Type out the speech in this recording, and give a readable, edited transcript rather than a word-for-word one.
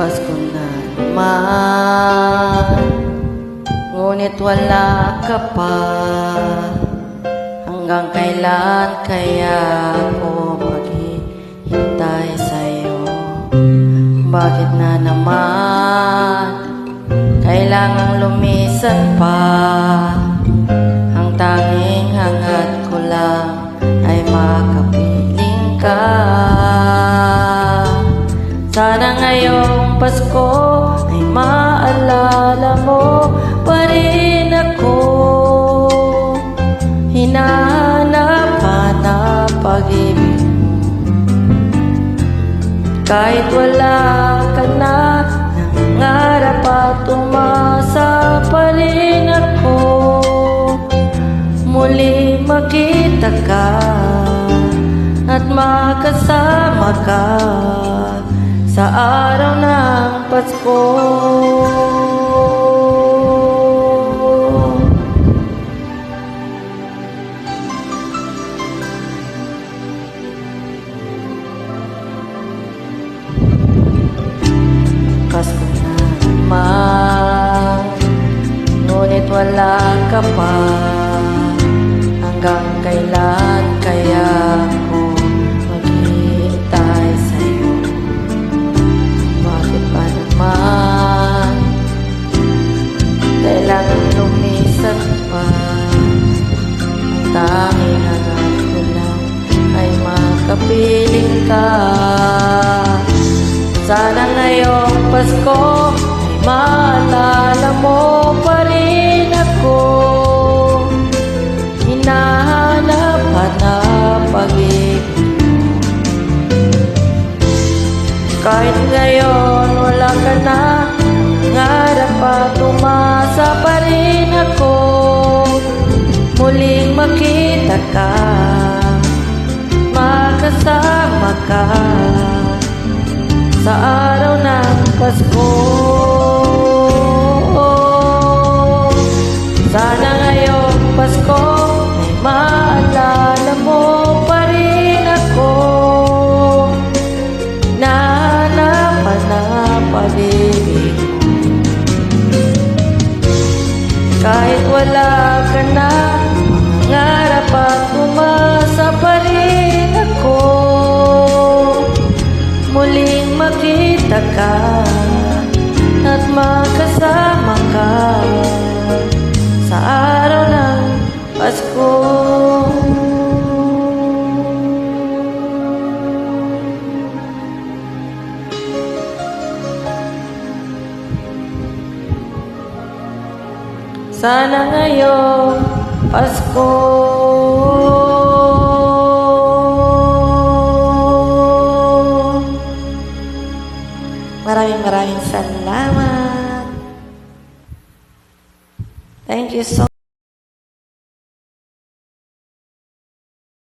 Pasko na naman, ngunit wala ka pa. Hanggang kailan kaya ako maghihintay sa'yo? Bakit na naman kailangang lumisan pa? Ang tanging hangad ko lang ay makapiling ka. Sana ngayong Pasko ay maalala mo pa rin ako. Hinahanap-hanap pag-ibig mo. Kahit wala ka na, nangarap at umasa pa rin ako. Muli makita ka at makasama ka sa araw ng Pasko. Pasko na naman, ngunit wala ka pa. Hanggang kailan kaya ako maghihintay sa'yo? Bakit pa naman kailangan lumisan pa? Ang tanging hangad ko lang ay makapiling ka. Sana ngayong Pasko ay maalala mo pa rin ako. Hinahanap-hanap pag-ibig mo. Kahit ngayon wala ka na, nangarap at umasa pa rin ako. Muling makita ka, makasama ka sa araw ng Pasko. Sana ngayong Pasko ay maalala mo pa rin ako. Nahanap-hanap pag-ibig mo. Kahit wala ka na, mangarap at umasa pa rin ako. Muling makita ka at makasama ka sa araw ng Pasko. Sana ngayong Pasko maraming salamat. Thank you so much.